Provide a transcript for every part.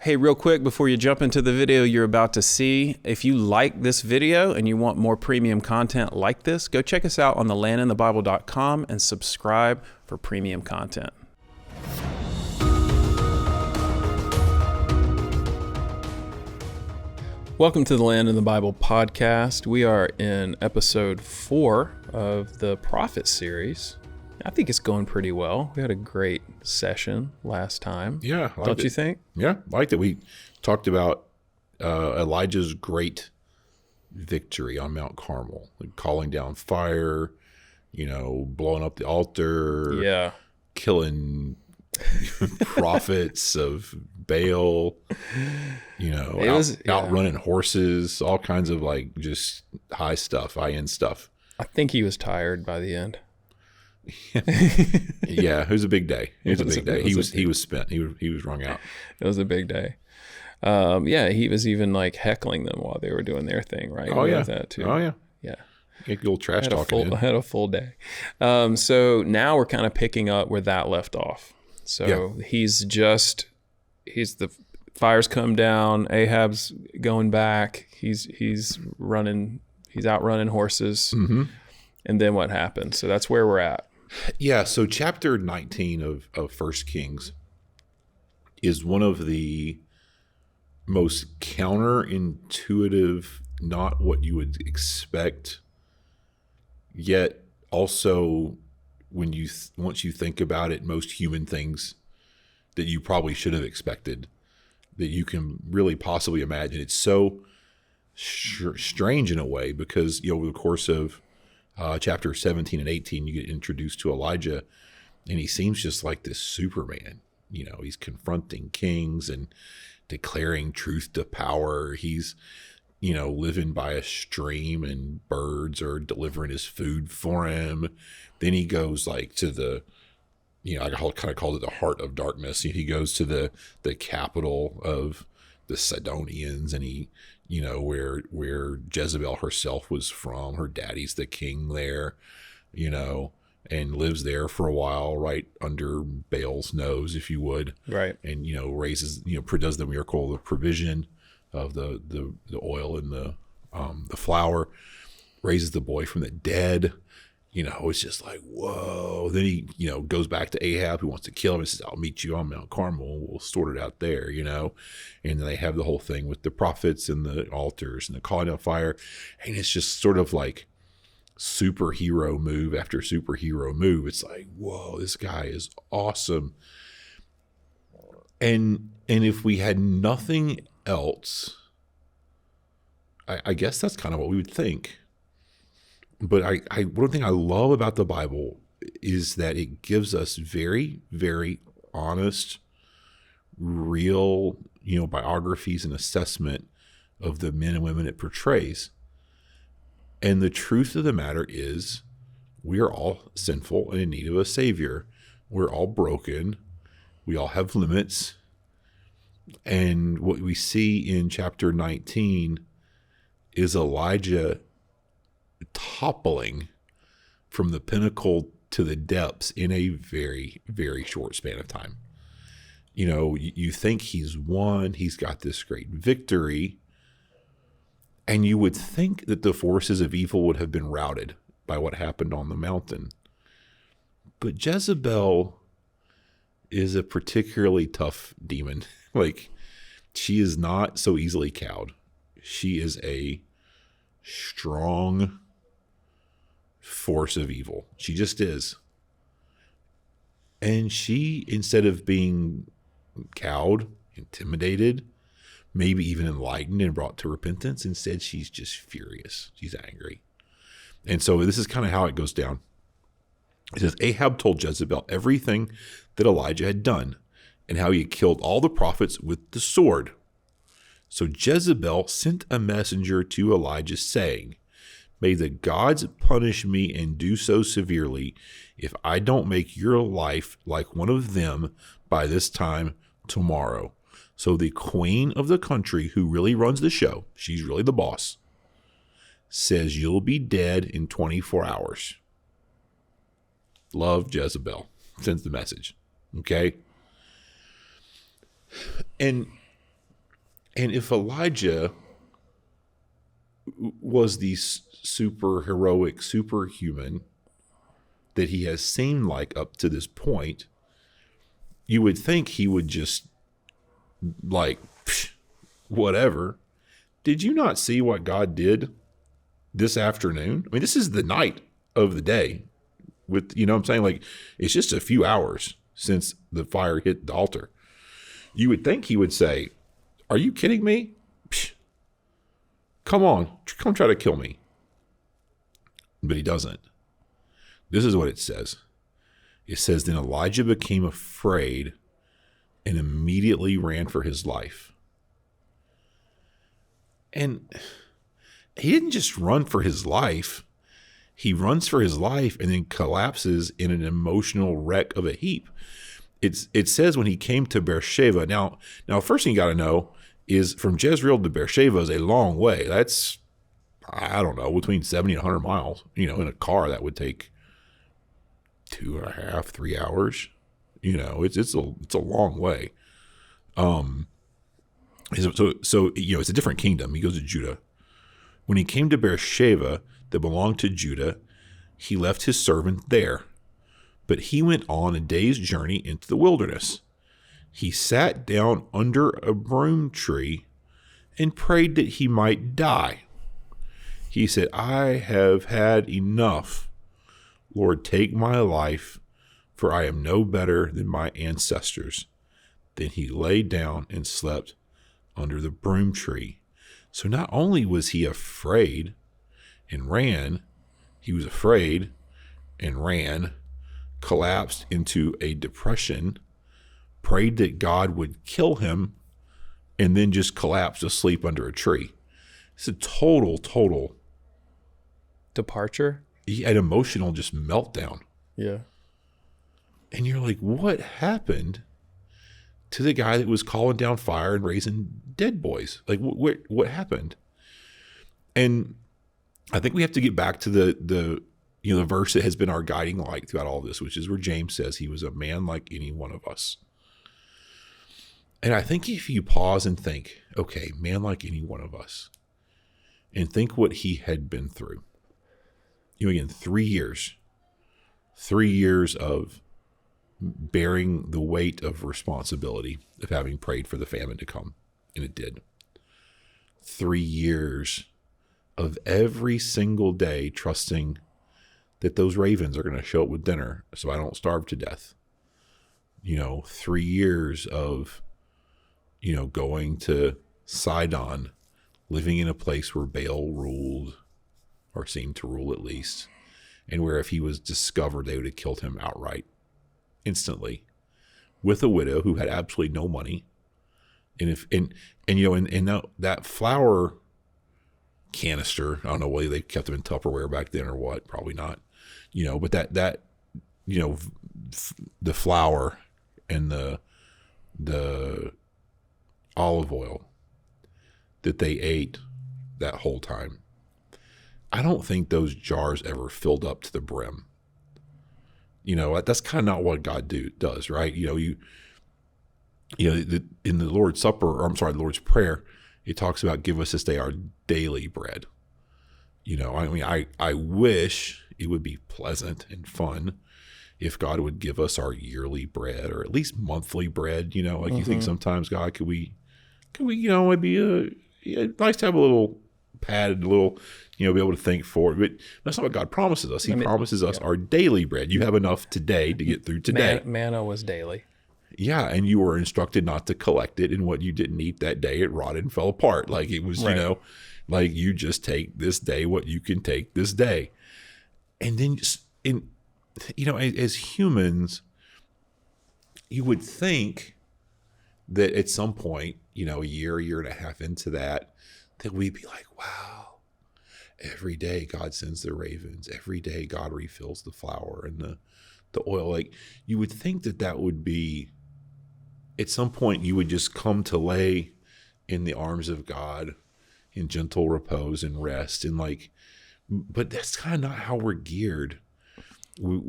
Hey, real quick, before you jump into the video you're about to see, if you like this video and you want more premium content like this, go check us out on thelandinthebible.com and subscribe for premium content. Welcome to the Land in the Bible podcast. We are in episode 4 of the Prophet series. I think it's going pretty well. We had a great session last time. Yeah. Don't you think? Yeah, I liked it. We talked about Elijah's great victory on Mount Carmel, like calling down fire, blowing up the altar, killing prophets of Baal, outrunning horses, all kinds of just high-end stuff. I think he was tired by the end. Yeah, it was a big day. He was spent. He was wrung out. It was a big day. He was even heckling them while they were doing their thing, right? Oh, yeah. That too. Oh, yeah. Yeah. Get a little trash talking. I had a full day. So now we're kind of picking up where that left off. So the fire's come down. Ahab's going back. He's outrunning horses. Mm-hmm. And then what happened? So that's where we're at. Yeah, so chapter 19 of 1 Kings is one of the most counterintuitive, not what you would expect, yet also once you think about it, most human things that you probably should have expected, that you can really possibly imagine. It's so strange in a way because, over the course of chapter 17 and 18, you get introduced to Elijah, and he seems just like this Superman. He's confronting kings and declaring truth to power. He's, living by a stream, and birds are delivering his food for him. Then he goes to the, I kind of called it the heart of darkness. He goes to the capital of the Sidonians, and he, where Jezebel herself was from. Her daddy's the king there, and lives there for a while, right under Baal's nose, if you would. Right. And, raises, does the miracle of the provision of the oil and the flour, raises the boy from the dead. It's just whoa. Then he, goes back to Ahab, who wants to kill him, and says, I'll meet you on Mount Carmel. We'll sort it out there, And then they have the whole thing with the prophets and the altars and the calling down fire. And it's just sort of superhero move after superhero move. It's whoa, this guy is awesome. And if we had nothing else, I guess that's kind of what we would think. But one thing I love about the Bible is that it gives us very, very honest, real, biographies and assessment of the men and women it portrays. And the truth of the matter is we are all sinful and in need of a Savior. We're all broken. We all have limits. And what we see in chapter 19 is Elijah toppling from the pinnacle to the depths in a very, very short span of time. You think he's won, he's got this great victory, and you would think that the forces of evil would have been routed by what happened on the mountain. But Jezebel is a particularly tough demon. She is not so easily cowed. She is a strong force of evil. She just is. And she, instead of being cowed, intimidated, maybe even enlightened and brought to repentance, instead she's just furious. She's angry. And so this is kind of how it goes down. It says, Ahab told Jezebel everything that Elijah had done and how he had killed all the prophets with the sword. So Jezebel sent a messenger to Elijah saying, may the gods punish me and do so severely if I don't make your life like one of them by this time tomorrow. So the queen of the country, who really runs the show, she's really the boss, says you'll be dead in 24 hours. Love Jezebel. Sends the message. Okay? And And if Elijah was the super heroic superhuman that he has seemed like up to this point, you would think he would just like, whatever. Did you not see what God did this afternoon? I mean, this is the night of the day with, you know what I'm saying? Like, it's just a few hours since the fire hit the altar. You would think he would say, are you kidding me? Come on, come try to kill me. But he doesn't. This is what it says. It says, then Elijah became afraid and immediately ran for his life. And he didn't just run for his life. He runs for his life and then collapses in an emotional wreck of a heap. It says when he came to Beersheba. Now, first thing you got to know is from Jezreel to Beersheba is a long way. That's, I don't know, between 70 and 100 miles. You know, in a car that would take 2.5, 3 hours. You know, it's a long way. So you know, it's a different kingdom. He goes to Judah. When he came to Beersheba that belonged to Judah, he left his servant there. But he went on a day's journey into the wilderness. He sat down under a broom tree and prayed that he might die. He said, I have had enough. Lord, take my life, for I am no better than my ancestors. Then he lay down and slept under the broom tree. So not only was he afraid and ran, he was afraid and ran, collapsed into a depression, prayed that God would kill him, and then just collapsed asleep under a tree. It's a total departure. An emotional just meltdown. Yeah. And you're like, what happened to the guy that was calling down fire and raising dead boys? Like, what happened? And I think we have to get back to the verse that has been our guiding light throughout all of this, which is where James says he was a man like any one of us. And I think if you pause and think, okay, man like any one of us, and think what he had been through. You know, again, 3 years. 3 years of bearing the weight of responsibility of having prayed for the famine to come. And it did. 3 years of every single day trusting that those ravens are going to show up with dinner so I don't starve to death. 3 years of, going to Sidon, living in a place where Baal ruled, or seemed to rule at least, and where if he was discovered, they would have killed him outright, instantly, with a widow who had absolutely no money. And that flour canister, I don't know whether they kept them in Tupperware back then or what, probably not, but that the flour and the olive oil that they ate that whole time, I don't think those jars ever filled up to the brim. That's kind of not what God does, right? In the Lord's Supper, the Lord's Prayer, it talks about give us this day our daily bread. I wish it would be pleasant and fun if God would give us our yearly bread or at least monthly bread. You think sometimes, God, could we, it'd be nice to have a little pad, a little, be able to think forward. But that's not what God promises us. He promises us our daily bread. You have enough today to get through today. Manna was daily. Yeah, and you were instructed not to collect it, and what you didn't eat that day, it rotted and fell apart. Like it was, right. Like you just take this day what you can take this day. And then as humans, you would think that at some point, a year and a half into that we'd be like, wow, every day God sends the ravens. Every day God refills the flour and the oil. Like you would think that would be, at some point you would just come to lay in the arms of God in gentle repose and rest. And but that's kind of not how we're geared. We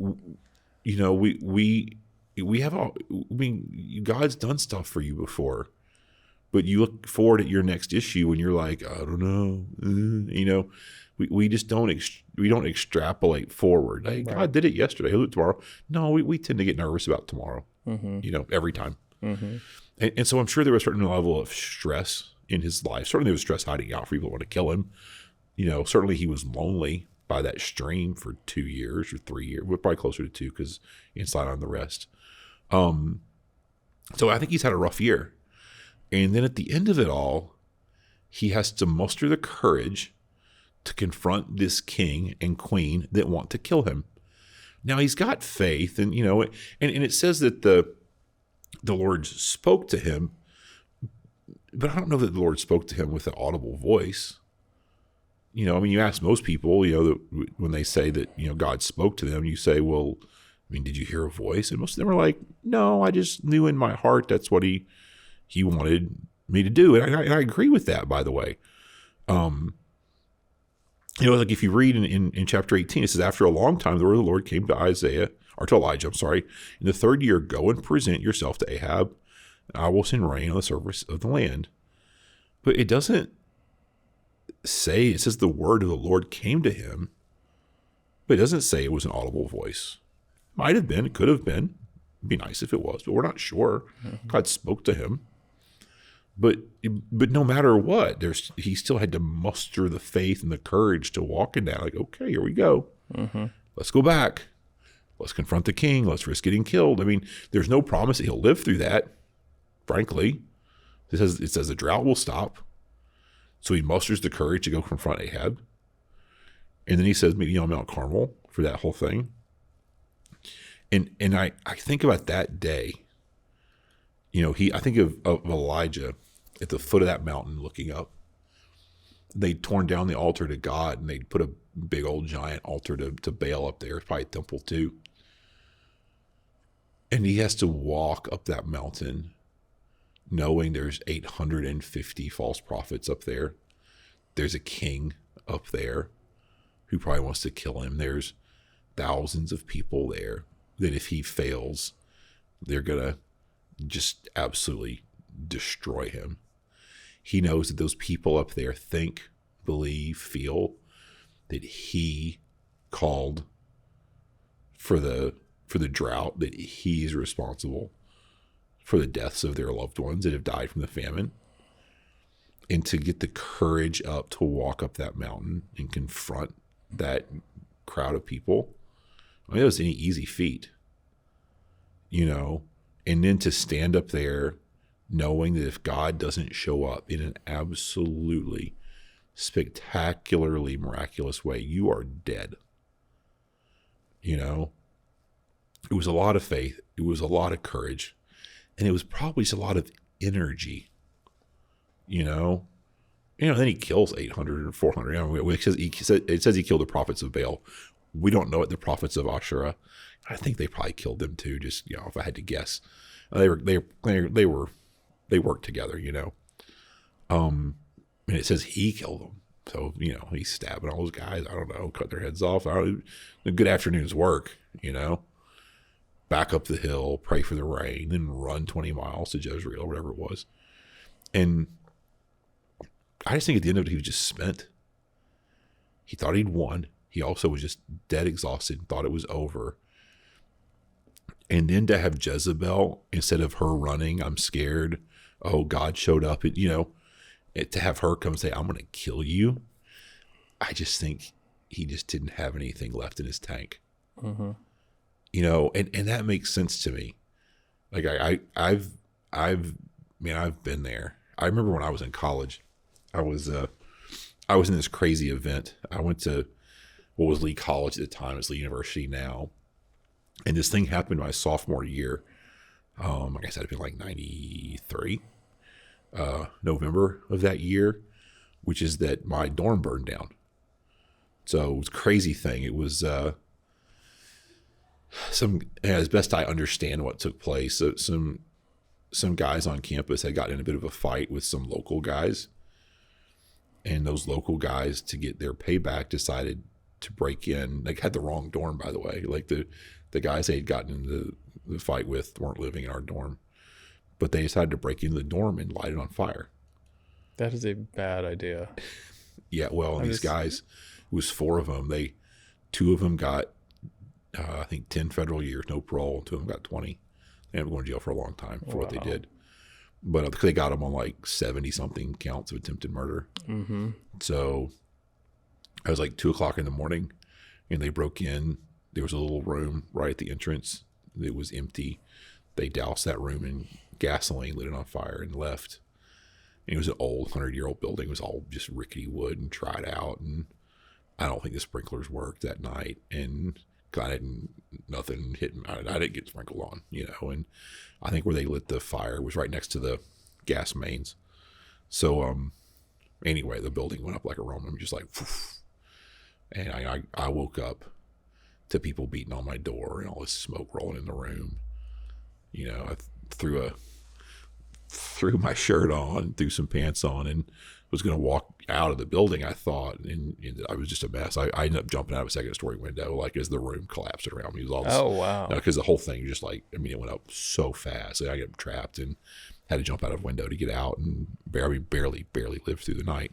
have God's done stuff for you before But you look forward at your next issue and you're like, I don't know, we just don't we don't extrapolate forward. Hey, Right. God did it yesterday. He'll do it tomorrow. No, we tend to get nervous about tomorrow. Every time. And so I'm sure there was a certain level of stress in his life. Certainly there was stress hiding out for people who want to kill him. Certainly he was lonely by that stream for 2 years or 3 years. We're probably closer to 2 because inside on the rest. So I think he's had a rough year. And then at the end of it all, he has to muster the courage to confront this king and queen that want to kill him. Now he's got faith, and and it says that the Lord spoke to him, but I don't know that the Lord spoke to him with an audible voice. You ask most people, that when they say that, God spoke to them, you say, well, did you hear a voice? And most of them are like, no, I just knew in my heart that's what he wanted me to do. And I agree with that, by the way. Like if you read in chapter 18, it says, after a long time, the word of the Lord came to Elijah, in the 3rd year, go and present yourself to Ahab, and I will send rain on the surface of the land. But it doesn't say, it says the word of the Lord came to him, but it doesn't say it was an audible voice. Might have been, it could have been. It'd be nice if it was, but we're not sure. God spoke to him. But no matter what, he still had to muster the faith and the courage to walk in that. Like, okay, here we go. Let's go back. Let's confront the king. Let's risk getting killed. There's no promise that he'll live through that, frankly. It says the drought will stop. So he musters the courage to go confront Ahab. And then he says, meet me on Mount Carmel for that whole thing. And I think about that day. I think of Elijah at the foot of that mountain looking up. They'd torn down the altar to God, and they'd put a big old giant altar to Baal up there, probably a temple too. And he has to walk up that mountain knowing there's 850 false prophets up there. There's a king up there who probably wants to kill him. There's thousands of people there that if he fails, they're going to just absolutely destroy him. He knows that those people up there think, believe, feel that he called for the drought, that he's responsible for the deaths of their loved ones that have died from the famine. And to get the courage up to walk up that mountain and confront that crowd of people, it was any easy feat, and then to stand up there knowing that if God doesn't show up in an absolutely spectacularly miraculous way, you are dead. It was a lot of faith. It was a lot of courage. And it was probably just a lot of energy, then he kills 800 or 400. It says he killed the prophets of Baal. We don't know it. The prophets of Asherah, I think they probably killed them too. Just, if I had to guess, they worked together, and it says he killed them. So, he's stabbing all those guys. I don't know, cut their heads off. A good afternoon's work, back up the hill, pray for the rain, then run 20 miles to Jezreel, whatever it was. And I just think at the end of it, he was just spent. He thought he'd won. He also was just dead exhausted and thought it was over. And then to have Jezebel, instead of her running, I'm scared, oh, God showed up, to have her come say, I'm going to kill you. I just think he just didn't have anything left in his tank. And that makes sense to me. Like I've been there. I remember when I was in college, I was in this crazy event. I went to what was Lee College at the time. It's Lee University now. And this thing happened my sophomore year. I guess that'd been like 93, November of that year, which is that my dorm burned down. So it was a crazy thing. It was as best I understand what took place, so some guys on campus had gotten in a bit of a fight with some local guys. And those local guys, to get their payback, decided to break in. They had the wrong dorm, by the way. Like the guys they had gotten into the fight with weren't living in our dorm. but they decided to break into the dorm and light it on fire. That is a bad idea. Yeah, well, these guys, it was 4 of them. Two of them got, I think, 10 federal years, no parole. 2 of them got 20. They ended up going to jail for a long time for what they did. But they got them on like 70-something counts of attempted murder. Mm-hmm. So it was like 2 o'clock in the morning, and they broke in. There was a little room right at the entrance. It was empty. They doused that room in gasoline, lit it on fire, and left. And it was an old 100-year-old building. It was all just rickety wood and tried out. And I don't think the sprinklers worked that night. And nothing hit me. I didn't get sprinkled on, And I think where they lit the fire was right next to the gas mains. So anyway, the building went up like a Roman, just like, poof. And I woke up to people beating on my door and all this smoke rolling in the room. I threw my shirt on, threw some pants on, and was going to walk out of the building, I thought, and I was just a mess. I ended up jumping out of a second-story window, like as the room collapsed around me. It was all this, oh, wow. Because the whole thing just it went up so fast. I got trapped and had to jump out of a window to get out, and barely lived through the night.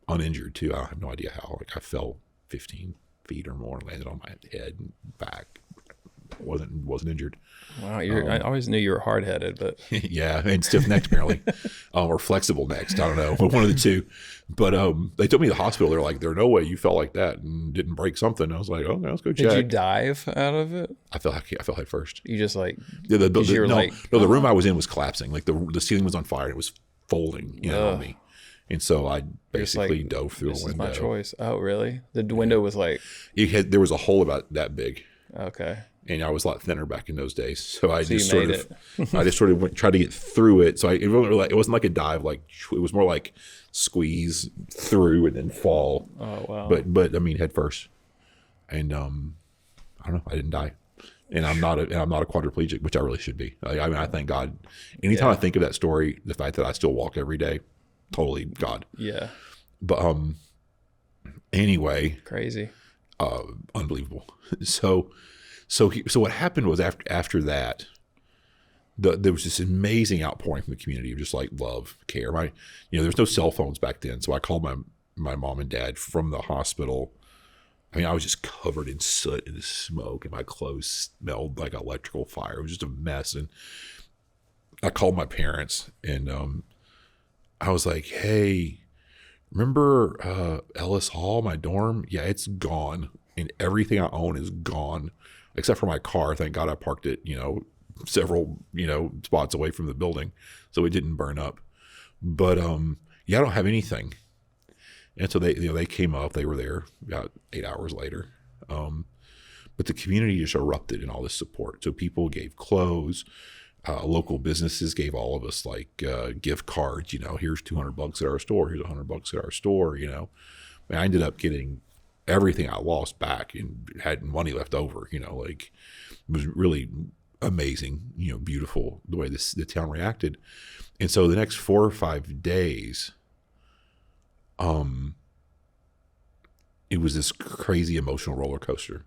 Uninjured, too. I have no idea how. I fell 15 feet or more and landed on my head and back. Wasn't injured. Wow, I always knew you were hard-headed, but yeah, and stiff-necked apparently, or flexible-necked. I don't know, but one of the two. But they took me to the hospital. They're like, "There's no way you fell like that and didn't break something." I was like, "Oh, let's go check." Did you dive out of it? I fell head first. You just like the room I was in was collapsing. Like the ceiling was on fire and it was folding on me. And so I basically dove through a window. This is my choice. Oh, really? The window was like there was a hole about that big. Okay. And I was a lot thinner back in those days, so I just sort of tried to get through it. So it wasn't like a dive, like it was more like squeeze through and then fall. Oh wow! But I mean, head first, and I don't know. I didn't die, and I'm not a quadriplegic, which I really should be. I mean, I thank God. Anytime I think of that story, the fact that I still walk every day, totally God. Yeah. But anyway, crazy, unbelievable. So what happened was after that, there was this amazing outpouring from the community of just like love, care. There was no cell phones back then, so I called my mom and dad from the hospital. I mean, I was just covered in soot and smoke, and my clothes smelled like electrical fire. It was just a mess. And I called my parents, and I was like, "Hey, remember Ellis Hall, my dorm? Yeah, it's gone, and everything I own is gone." Except for my car. Thank God I parked it, several, spots away from the building so it didn't burn up. But, I don't have anything. And so they came up, they were there about 8 hours later. But the community just erupted in all this support. So people gave clothes, local businesses gave all of us like gift cards, here's $200 at our store, here's $100 at our store, I ended up getting everything I lost back and had money left over, it was really amazing, beautiful the way the town reacted. And so the next 4 or 5 days, it was this crazy emotional roller coaster.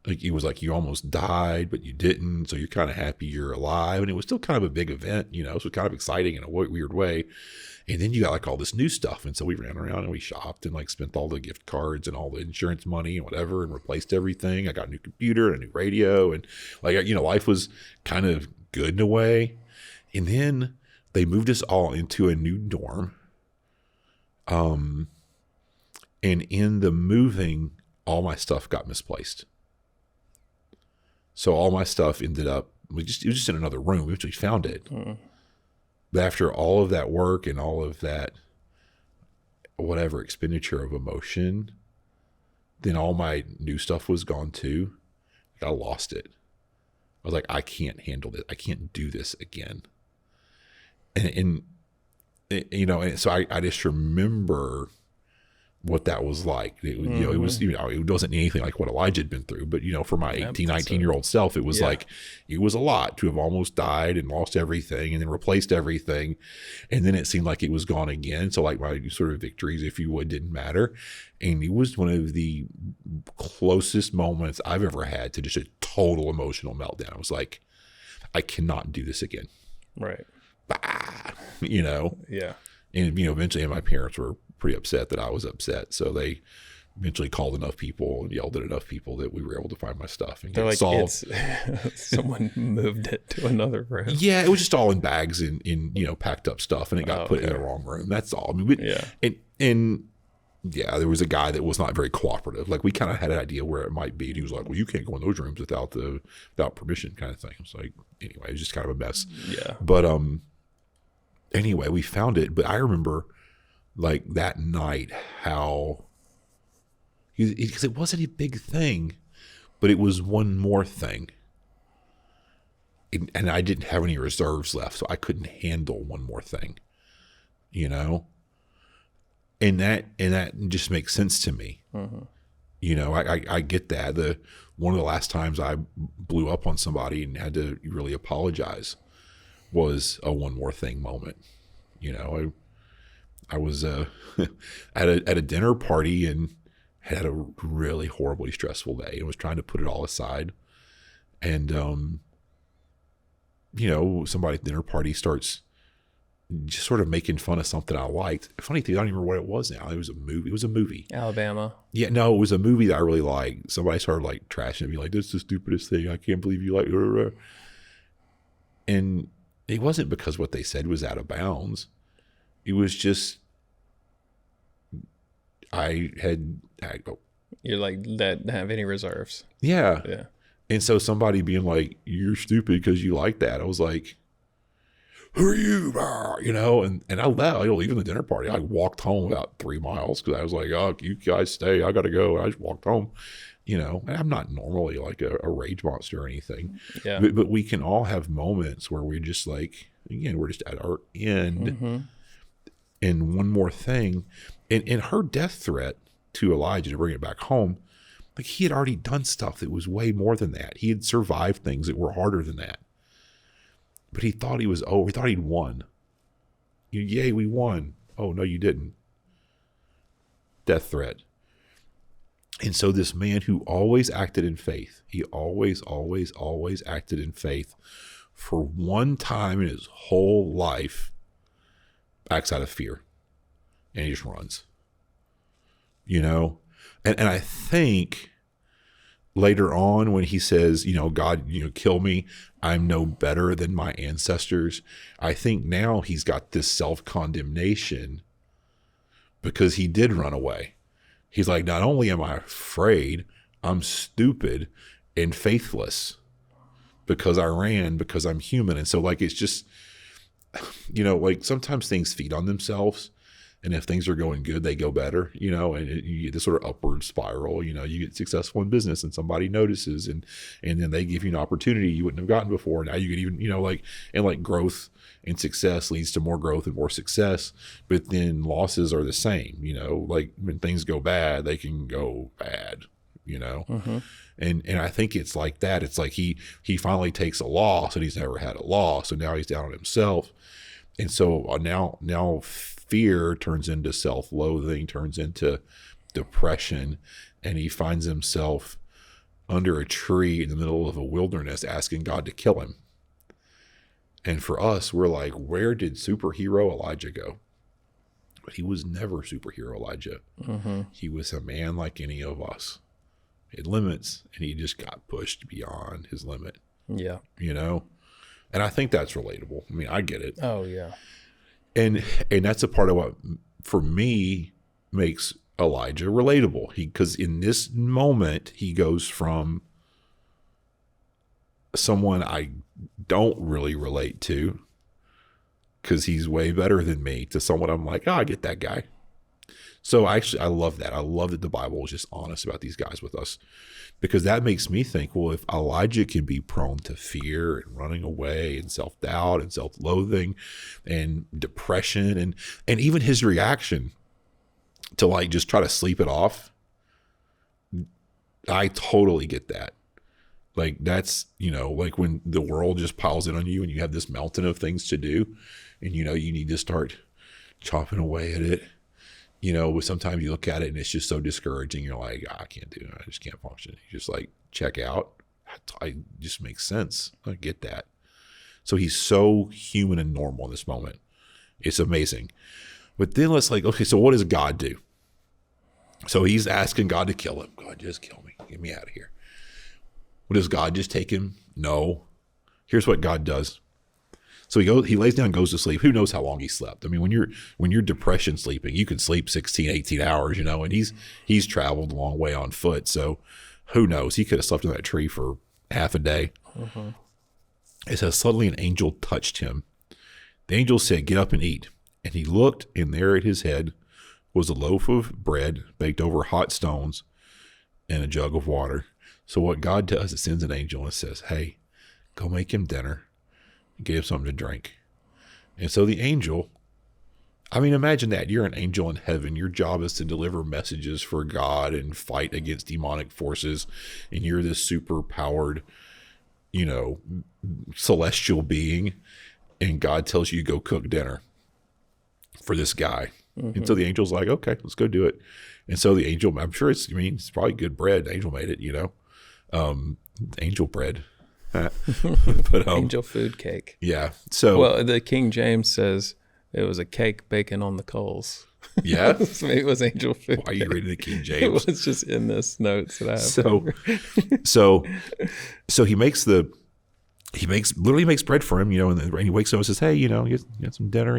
Like it was like you almost died, but you didn't. So you're kind of happy you're alive. And it was still kind of a big event, so it was kind of exciting in a weird way. And then you got like all this new stuff. And so we ran around and we shopped and like spent all the gift cards and all the insurance money and whatever and replaced everything. I got a new computer and a new radio and like, life was kind of good in a way. And then they moved us all into a new dorm. And in the moving, all my stuff got misplaced. So all my stuff ended up, it was just in another room. We actually found it. But after all of that work and all of that, whatever expenditure of emotion, then all my new stuff was gone too. I lost it. I was like, I can't handle this. I can't do this again. And so I just remember what that was like. It was, it wasn't anything like what Elijah had been through, but for my 18, 19-year-old self, it was like, it was a lot to have almost died and lost everything and then replaced everything. And then it seemed like it was gone again. So like my sort of victories, if you would, didn't matter. And it was one of the closest moments I've ever had to just a total emotional meltdown. I was like, I cannot do this again. Right. Bah, you know? Yeah. And, you know, eventually my parents were pretty upset that I was upset. So they eventually called enough people and yelled at enough people that we were able to find my stuff and get it solved. Someone moved it to another room. Yeah, it was just all in bags and in, you know, packed up stuff, and it got put in the wrong room. That's all. I mean, and yeah, there was a guy that was not very cooperative. Like, we kind of had an idea where it might be, and he was like, "Well, you can't go in those rooms without permission," kind of thing. It's like, anyway, it was just kind of a mess. Yeah. But anyway, we found it. But I remember, like, that night how, because it wasn't a big thing, but it was one more thing. And I didn't have any reserves left, so I couldn't handle one more thing, you know? And that just makes sense to me. Mm-hmm. You know, I get that. One of the last times I blew up on somebody and had to really apologize was a one more thing moment. You know, I was at a dinner party and had a really horribly stressful day and was trying to put it all aside. And, you know, somebody at the dinner party starts just sort of making fun of something I liked. Funny thing, I don't even remember what it was now. It was a movie. Alabama. Yeah, no, it was a movie that I really liked. Somebody started like trashing me, like, "This is the stupidest thing. I can't believe you like it." And it wasn't because what they said was out of bounds. It was just You're like, that have any reserves. Yeah. Yeah. And so somebody being like, "You're stupid because you like that." I was like, "Who are you?" You know, and I left. I leaving the dinner party. I walked home about 3 miles because I was like, "Oh, you guys stay. I got to go." And I just walked home, you know, and I'm not normally like a rage monster or anything. Yeah. But we can all have moments where we're just like, again, we're just at our end. Mm-hmm. And one more thing, and her death threat to Elijah to bring it back home, like, he had already done stuff that was way more than that. He had survived things that were harder than that. But he thought he was over. He thought he'd won. Yay, we won. Oh, no, you didn't. Death threat. And so this man who always acted in faith, he always acted in faith, for one time in his whole life, acts out of fear. And he just runs. You know? And I think later on when he says, you know, "God, you know, kill me. I'm no better than my ancestors." I think now he's got this self-condemnation because he did run away. He's like, not only am I afraid, I'm stupid and faithless because I ran, because I'm human. And so, like, it's just, you know, like, sometimes things feed on themselves. And if things are going good, they go better, you know, and you get this sort of upward spiral. You know, you get successful in business and somebody notices, and then they give you an opportunity you wouldn't have gotten before. Now you get even, you know, like, and like, growth and success leads to more growth and more success, but then losses are the same, you know, like, when things go bad, they can go bad, you know. Mm-hmm. And I think it's like that. It's like he finally takes a loss, and he's never had a loss. So now he's down on himself. And so now fear turns into self-loathing, turns into depression, and he finds himself under a tree in the middle of a wilderness asking God to kill him. And for us, we're like, where did superhero Elijah go? But he was never superhero Elijah. Mm-hmm. He was a man like any of us. He had limits, and he just got pushed beyond his limit. Yeah. You know? And I think that's relatable. I mean, I get it. Oh, yeah. And that's a part of what, for me, makes Elijah relatable. Because in this moment, he goes from someone I don't really relate to, because he's way better than me, to someone I'm like, "Oh, I get that guy." So I love that. I love that the Bible is just honest about these guys with us, because that makes me think, well, if Elijah can be prone to fear and running away and self-doubt and self-loathing and depression, and even his reaction to, like, just try to sleep it off, I totally get that. Like, that's, you know, like when the world just piles in on you and you have this mountain of things to do, and, you know, you need to start chopping away at it. You know, sometimes you look at it and it's just so discouraging. You're like, I can't do it. I just can't function. You just like check out. It just makes sense. I get that. So he's so human and normal in this moment. It's amazing. But then let's okay, so what does God do? So he's asking God to kill him. God, just kill me. Get me out of here. Well, does God just take him? No. Here's what God does. So he lays down and goes to sleep. Who knows how long he slept? I mean, when you're depression sleeping, you can sleep 16, 18 hours, and he's traveled a long way on foot. So who knows? He could have slept in that tree for half a day. Uh-huh. It says, suddenly an angel touched him. The angel said, get up and eat. And he looked, and there at his head was a loaf of bread baked over hot stones and a jug of water. So what God does, it sends an angel and says, hey, go make him dinner and get him something to drink. And so the angel, I mean, imagine that. You're an angel in heaven. Your job is to deliver messages for God and fight against demonic forces. And you're this super powered, celestial being. And God tells you to go cook dinner for this guy. Mm-hmm. And so the angel's like, okay, let's go do it. And so the angel, I'm sure it's probably good bread. The angel made it, angel bread. But angel food cake. Yeah. So, well, the King James says it was a cake baking on the coals. Yeah. So maybe it was angel food. Why are you reading the King James? It was just in this notes that I have. So he literally makes bread for him, and he wakes up and says, hey, get some dinner,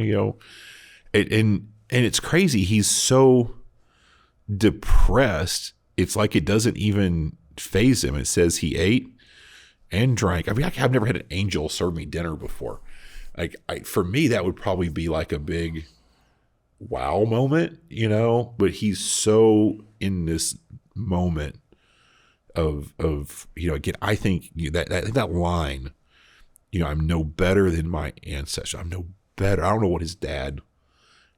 and it's crazy. He's so depressed. It's like it doesn't even faze him. It says he ate and drank. I mean, I've never had an angel serve me dinner before. For me, that would probably be like a big wow moment, but he's so in this moment of again, I think that line, I'm no better than my ancestors. I'm no better. I don't know what his dad,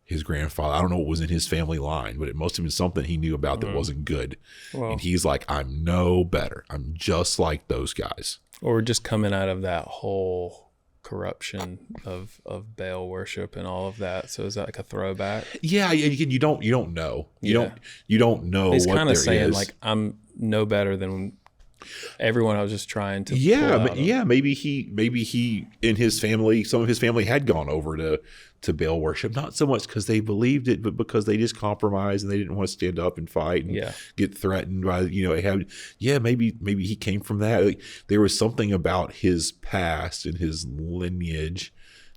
his grandfather, I don't know what was in his family line, but it must have been something he knew about that wasn't good. Well, and he's like, I'm no better. I'm just like those guys. Or just coming out of that whole corruption of Baal worship and all of that. So is that like a throwback? Yeah, you don't know. You don't know. He's what kind of there saying is. like, I'm no better than everyone. I was just trying to. Maybe he in his family, some of his family had gone over to Baal worship, not so much because they believed it, but because they just compromised and they didn't want to stand up and fight and get threatened by Ahab. Yeah, maybe he came from that. Like, there was something about his past and his lineage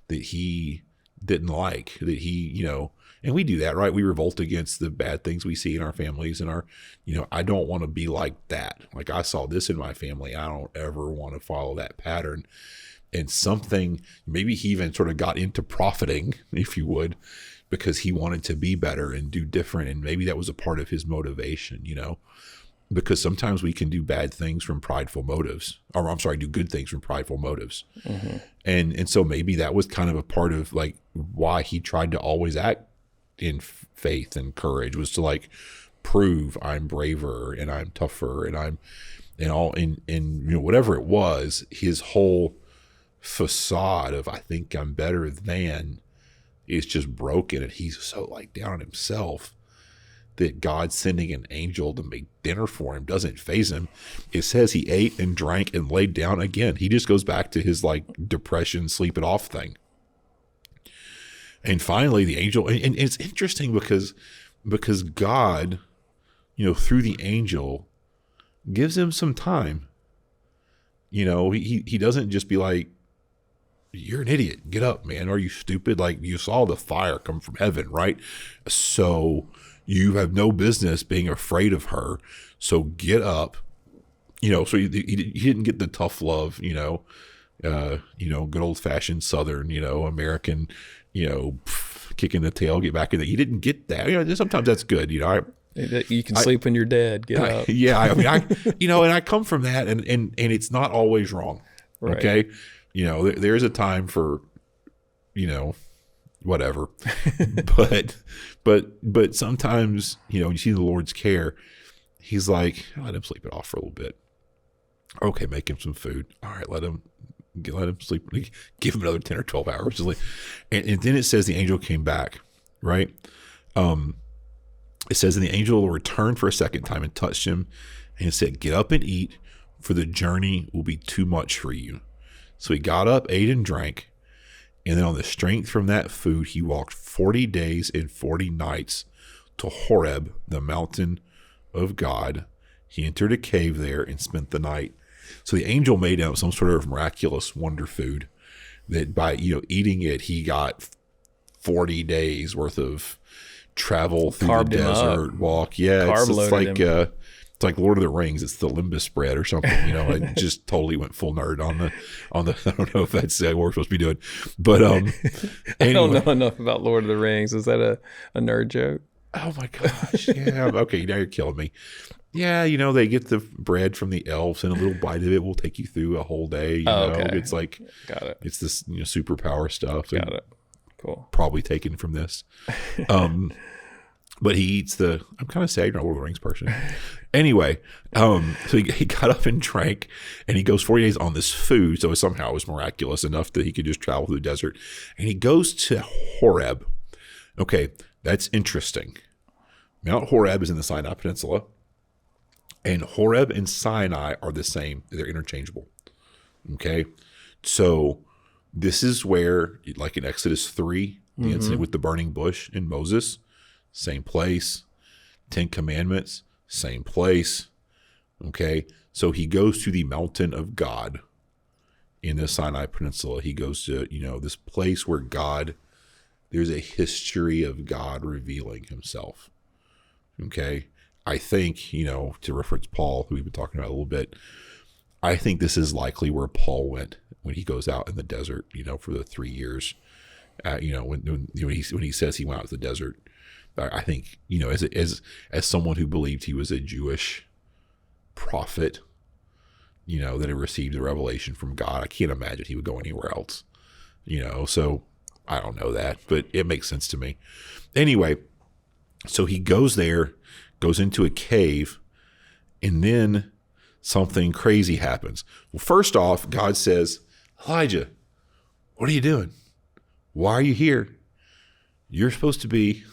that he didn't like, that he, and we do that, right? We revolt against the bad things we see in our families and our, I don't want to be like that. Like, I saw this in my family. I don't ever want to follow that pattern. And something, maybe he even sort of got into profiting, if you would, because he wanted to be better and do different. And maybe that was a part of his motivation, because sometimes we can do bad things from prideful motives, or do good things from prideful motives. Mm-hmm. And so maybe that was kind of a part of like why he tried to always act in faith and courage, was to like prove I'm braver and I'm tougher and I'm whatever it was, his whole facade of I think I'm better than is just broken, and he's so like down on himself that God sending an angel to make dinner for him doesn't faze him. It says he ate and drank and laid down again. He just goes back to his like depression, sleep it off thing. And finally the angel, and it's interesting because God, through the angel gives him some time. He doesn't just be like, you're an idiot, get up, man. Are you stupid? Like, you saw the fire come from heaven, right? So you have no business being afraid of her. So get up. So he didn't get the tough love, good old fashioned Southern, American, kicking the tail, get back in there. He didn't get that. Sometimes that's good. You can sleep when you're dead. Get up. Yeah. And I come from that, and it's not always wrong. Right. Okay. There's a time for, whatever, but sometimes, you see the Lord's care. He's like, let him sleep it off for a little bit. Okay. Make him some food. All right. Let him sleep. Give him another 10 or 12 hours to sleep. And then it says the angel came back, right? It says, and the angel returned for a second time and touched him and said, get up and eat, for the journey will be too much for you. So he got up, ate and drank, and then on the strength from that food, he walked 40 days and 40 nights to Horeb, the mountain of God. He entered a cave there and spent the night. So the angel made him some sort of miraculous wonder food that by, eating it, he got 40 days worth of travel through Carved the him desert, up. walk. Yeah, Carb it's loaded him. it's like Lord of the Rings. It's the Limbus spread or something. I just totally went full nerd on the. I don't know if that's what we're supposed to be doing, but I don't know enough about Lord of the Rings. Is that a nerd joke? Oh my gosh! Yeah. Okay, now you're killing me. Yeah, they get the bread from the elves, and a little bite of it will take you through a whole day. Okay. It's like Got it. it's this superpower stuff. Got it. Cool. Probably taken from this. But he eats I'm kind of sad you're not a Lord of the Rings person. Anyway, so he got up and drank, and he goes 40 days on this food. So somehow it was miraculous enough that he could just travel through the desert. And he goes to Horeb. Okay, that's interesting. Mount Horeb is in the Sinai Peninsula. And Horeb and Sinai are the same. They're interchangeable. Okay, so this is where, like in Exodus 3, the incident with the burning bush and Moses, same place. 10 Commandments, same place. Okay, so he goes to the mountain of God in the Sinai Peninsula. He goes to, this place where there's a history of God revealing himself. Okay, I think, to reference Paul, who we've been talking about a little bit, I think this is likely where Paul went when he goes out in the desert, for the 3 years. When he says he went out to the desert, I think, as someone who believed he was a Jewish prophet, that had received a revelation from God, I can't imagine he would go anywhere else. So I don't know that, but it makes sense to me. Anyway, so he goes there, goes into a cave, and then something crazy happens. Well, first off, God says, Elijah, what are you doing? Why are you here? You're supposed to be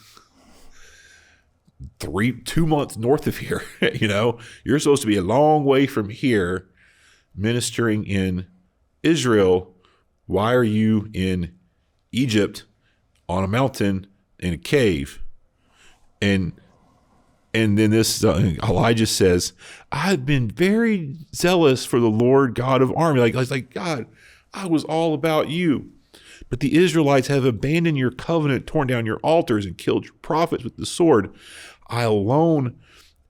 2 months north of here. You're supposed to be a long way from here ministering in Israel. Why are you in Egypt on a mountain in a cave? And then this Elijah says, I've been very zealous for the Lord God of armies. Like God, I was all about you. But the Israelites have abandoned your covenant, torn down your altars, and killed your prophets with the sword. I alone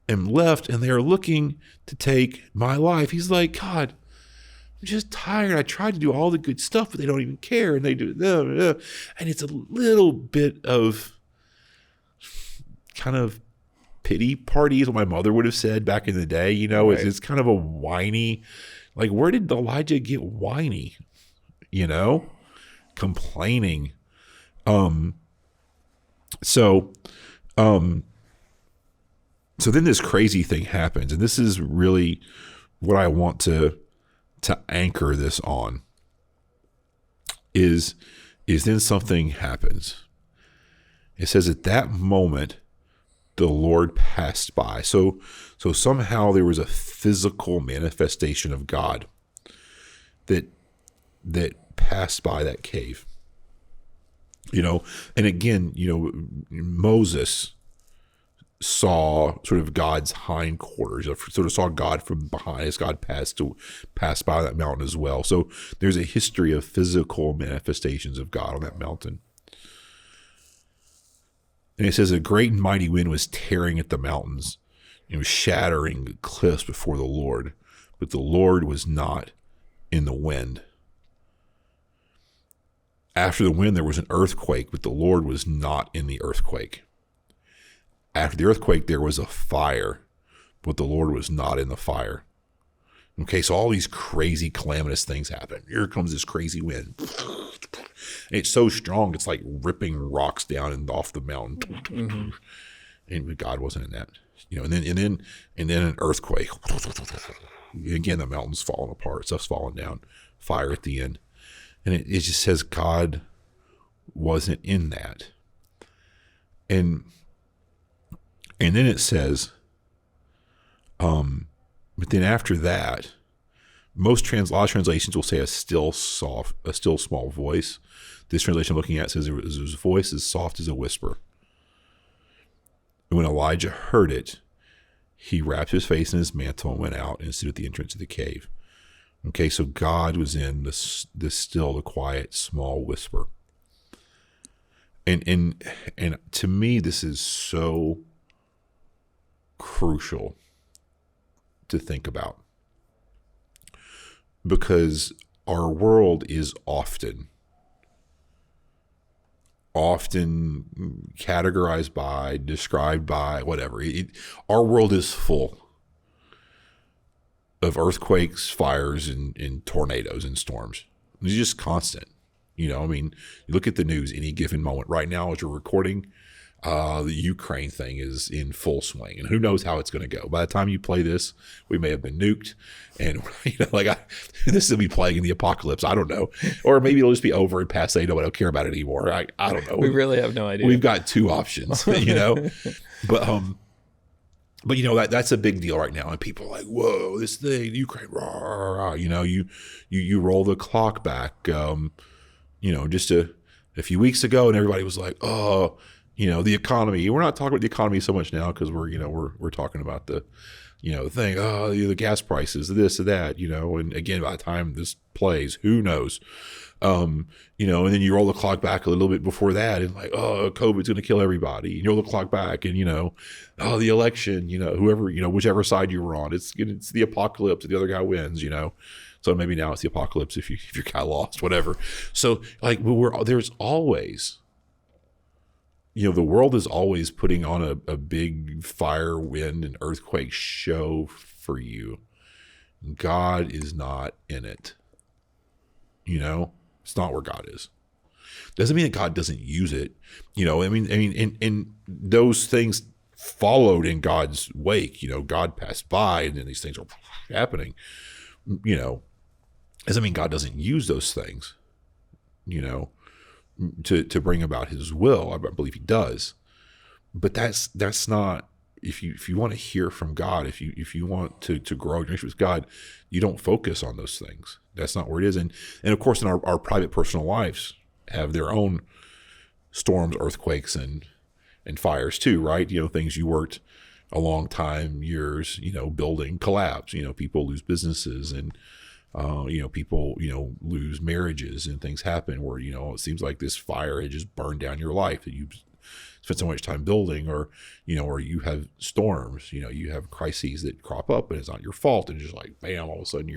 am left, and they are looking to take my life. He's like, God, I'm just tired. I tried to do all the good stuff, but they don't even care. And they do. And it's a little bit of kind of pity party is what my mother would have said back in the day. Right. It's kind of a whiny, like, where did Elijah get whiny? Complaining. So then this crazy thing happens, and this is really what I want to anchor this on is then something happens. It says at that moment the Lord passed by. So somehow there was a physical manifestation of God that passed by that cave. And again, Moses saw sort of God's hindquarters, sort of saw God from behind as God passed by that mountain as well. So there's a history of physical manifestations of God on that mountain. And it says a great and mighty wind was tearing at the mountains. It was shattering the cliffs before the Lord, but the Lord was not in the wind. After the wind, there was an earthquake, but the Lord was not in the earthquake. After the earthquake, there was a fire, but the Lord was not in the fire. Okay, so all these crazy, calamitous things happen. Here comes this crazy wind. And it's so strong, it's like ripping rocks down and off the mountain. Mm-hmm. And God wasn't in that. And then an earthquake. Again, the mountain's falling apart, stuff's falling down, fire at the end. And it just says God wasn't in that. And then it says, but then after that, A lot of translations will say a still small voice. This translation I'm looking at says his voice is soft as a whisper. And when Elijah heard it, he wrapped his face in his mantle and went out and stood at the entrance of the cave. Okay, so God was in this still, the quiet, small whisper. And to me, this is so crucial to think about, because our world is often categorized by, described by, whatever. Our world is full of earthquakes, fires, and tornadoes and storms. It's just constant. You look at the news any given moment. Right now, as you're recording, the Ukraine thing is in full swing, and who knows how it's going to go. By the time you play this, we may have been nuked, and this will be playing in the apocalypse. I don't know, or maybe it'll just be over and past. Nobody will care about it anymore. I don't know. We really have no idea. We've got two options, but that's a big deal right now, and people are like, "Whoa, this thing, Ukraine!" Rah, rah, rah. You roll the clock back, just a few weeks ago, and everybody was like, "Oh." The economy. We're not talking about the economy so much now because we're talking about the thing. Oh, the gas prices, this or that. And again, by the time this plays, who knows? And then you roll the clock back a little bit before that, and like, oh, COVID's going to kill everybody. And you roll the clock back, and the election. Whoever whichever side you were on, it's the apocalypse. The other guy wins. So maybe now it's the apocalypse if you're kind of lost, whatever. So there's always. The world is always putting on a big fire, wind, and earthquake show for you. God is not in it. It's not where God is. Doesn't mean that God doesn't use it. And those things followed in God's wake. God passed by, and then these things are happening. Doesn't mean God doesn't use those things. To bring about his will. I believe he does, but that's not, if you want to hear from God, if you want to grow your relationship with God, you don't focus on those things. That's not where it is. And of course, in our private personal lives have their own storms, earthquakes, and fires too, right? Things you worked a long time, years, building, collapse. People lose businesses, and people, lose marriages, and things happen where, it seems like this fire had just burned down your life that you've spent so much time building, or you have storms, you have crises that crop up and it's not your fault. And just like, bam, all of a sudden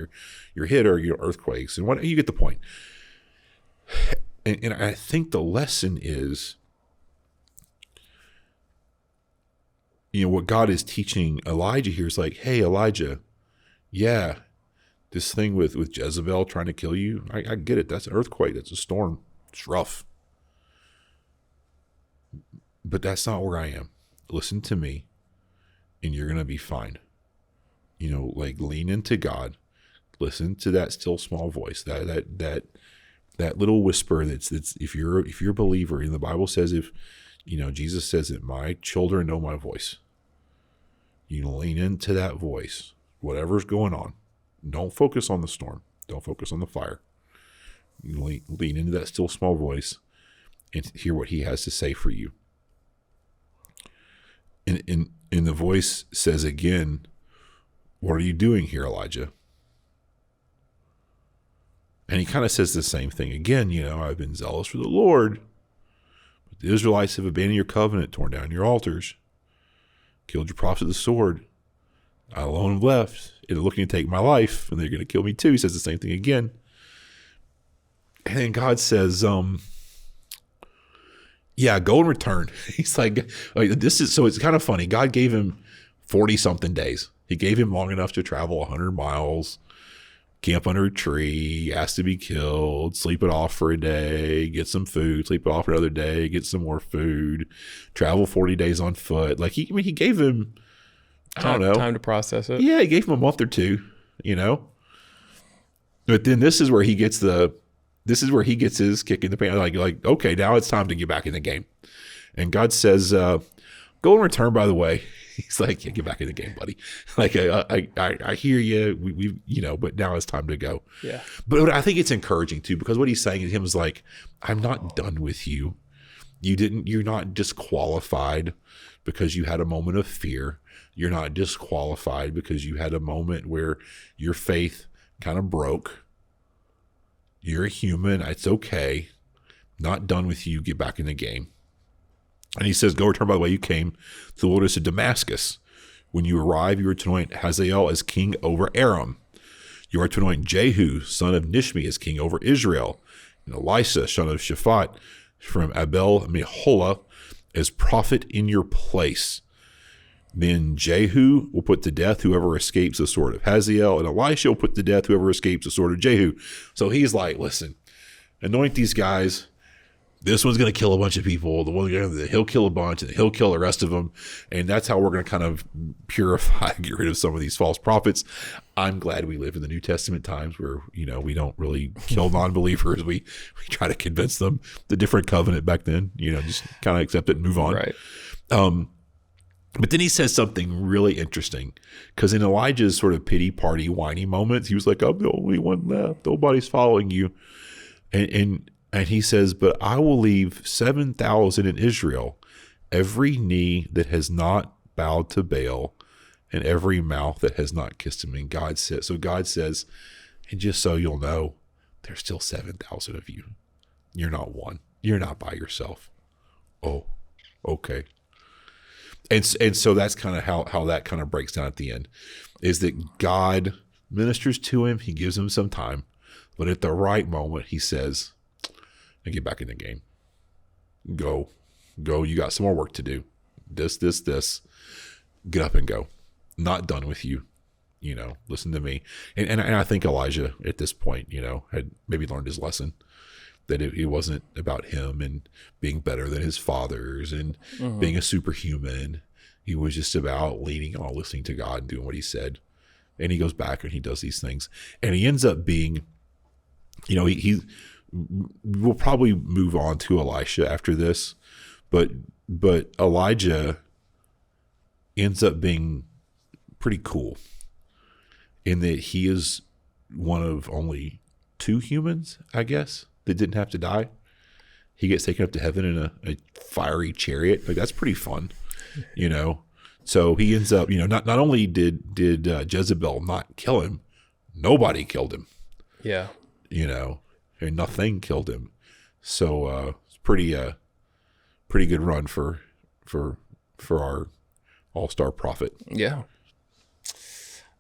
you're hit, or, earthquakes, and you get the point. And I think the lesson is, what God is teaching Elijah here is like, hey, Elijah, yeah, this thing with Jezebel trying to kill you, I get it. That's an earthquake. That's a storm. It's rough. But that's not where I am. Listen to me, and you're going to be fine. Lean into God. Listen to that still small voice, that little whisper that's if you're a believer, and the Bible says, Jesus says that my children know my voice. You lean into that voice, whatever's going on. Don't focus on the storm. Don't focus on the fire. You lean into that still small voice and hear what he has to say for you. And the voice says again, what are you doing here, Elijah? And he kind of says the same thing again. I've been zealous for the Lord, but the Israelites have abandoned your covenant, torn down your altars, killed your prophets with the sword. I alone am left, and they're looking to take my life, and they're going to kill me too. He says the same thing again. And then God says, yeah, go and return. He's like, so it's kind of funny. God gave him 40 something days. He gave him long enough to travel 100 miles, camp under a tree, ask to be killed, sleep it off for a day, get some food, sleep it off for another day, get some more food, travel 40 days on foot. He gave him, I don't know, time to process it. Yeah, he gave him a month or two, But then this is where he gets his kick in the pants. Like, okay, now it's time to get back in the game. And God says, go and return, by the way. He's like, yeah, get back in the game, buddy. Like, I hear you. We but now it's time to go. Yeah. But I think it's encouraging too, because what he's saying to him is like, I'm not done with you. You're not disqualified because you had a moment of fear. You're not disqualified because you had a moment where your faith kind of broke. You're a human. It's okay. Not done with you. Get back in the game. And he says, go return by the way you came to the wilderness of Damascus. When you arrive, you are to anoint Hazael as king over Aram. You are to anoint Jehu, son of Nishmi, as king over Israel. And Elisha, son of Shaphat, from Abel Meholah, as prophet in your place. Then Jehu will put to death whoever escapes the sword of Hazael, and Elisha will put to death whoever escapes the sword of Jehu. So he's like, listen, anoint these guys. This one's going to kill a bunch of people. The one he'll kill a bunch, and he'll kill the rest of them. And that's how we're going to kind of purify, get rid of some of these false prophets. I'm glad we live in the New Testament times where, we don't really kill non-believers. We try to convince them the different covenant back then, just kind of accept it and move on. Right. But then he says something really interesting, because in Elijah's sort of pity party, whiny moments, he was like, I'm the only one left. Nobody's following you. And he says, but I will leave 7,000 in Israel, every knee that has not bowed to Baal and every mouth that has not kissed him. And God says, and just so you'll know, there's still 7,000 of you. You're not one. You're not by yourself. Oh, okay. And so that's kind of how that kind of breaks down at the end, is that God ministers to him. He gives him some time, but at the right moment, he says, and get back in the game. Go. You got some more work to do. This. Get up and go. Not done with you. Listen to me. And I think Elijah at this point, had maybe learned his lesson, that it wasn't about him and being better than his fathers and being a superhuman. He was just about leaning on, listening to God and doing what he said. And he goes back and he does these things. And he ends up being, we'll probably move on to Elisha after this, but Elijah ends up being pretty cool in that he is one of only 2 humans, I guess, that didn't have to die. He gets taken up to heaven in a fiery chariot. Like, that's pretty fun, So he ends up, not only did Jezebel not kill him, nobody killed him. Yeah. And nothing killed him. So it's pretty good run for our all-star prophet. Yeah.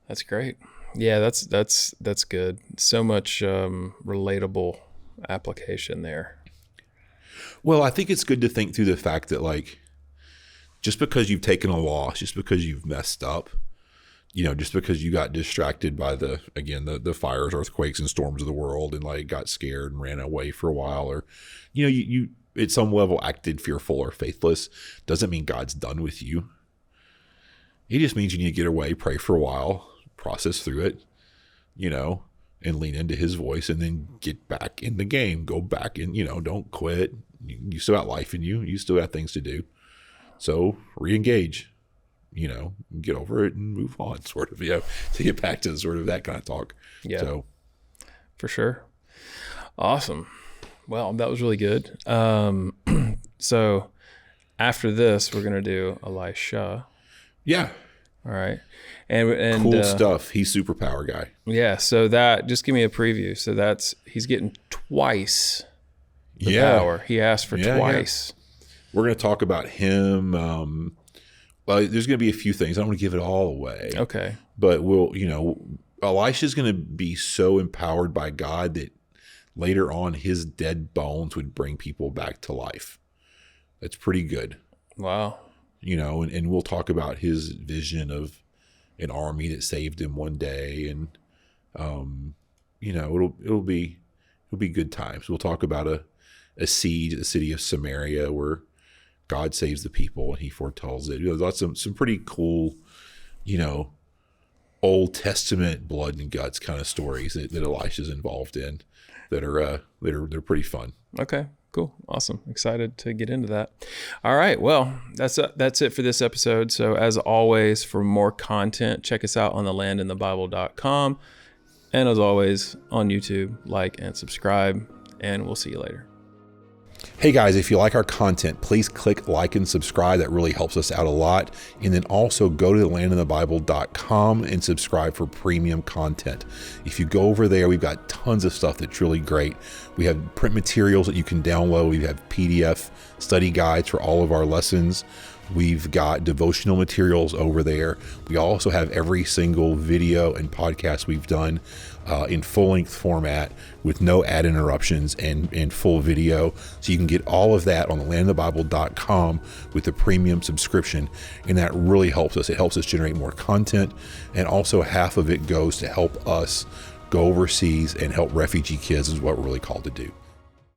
That's great. Yeah, that's good. So much relatable application there. Well, I think it's good to think through the fact that, like, just because you've taken a loss, just because you've messed up, just because you got distracted by the fires, earthquakes, and storms of the world, and like got scared and ran away for a while, or, you at some level acted fearful or faithless, doesn't mean God's done with you. It just means you need to get away, pray for a while, process through it, and lean into his voice, and then get back in the game, go back and, don't quit. You still got life in you. You still got things to do. So re-engage, get over it and move on, sort of, to get back to sort of that kind of talk. Yeah, so, for sure. Awesome. Well, that was really good. So after this, we're going to do Elisha. Yeah. All right. And cool stuff. He's superpower guy. Yeah. So that, just give me a preview. So he's getting twice the power. He asked for twice. Yeah. We're going to talk about him. Well, there's going to be a few things. I don't want to give it all away. Okay. But Elisha's going to be so empowered by God that later on his dead bones would bring people back to life. That's pretty good. Wow. And we'll talk about his vision of an army that saved him one day, and it'll be good times. We'll talk about a siege at the city of Samaria where God saves the people and he foretells it. Lots of some pretty cool, Old Testament blood and guts kind of stories that Elisha's involved in that are they're pretty fun. Okay, Cool. Awesome. Excited to get into that. All right. Well, that's it for this episode. So as always, for more content, check us out on thelandinthebible.com. And as always, on YouTube, like and subscribe, and we'll see you later. Hey guys, if you like our content, please click like and subscribe. That really helps us out a lot. And then also go to thelandinthebible.com and subscribe for premium content. If you go over there, we've got tons of stuff that's really great. We have print materials that you can download. We have PDF study guides for all of our lessons. We've got devotional materials over there. We also have every single video and podcast we've done in full-length format with no ad interruptions and full video. So you can get all of that on thelandinthebible.com with the premium subscription, and that really helps us. It helps us generate more content, and also half of it goes to help us go overseas and help refugee kids, is what we're really called to do.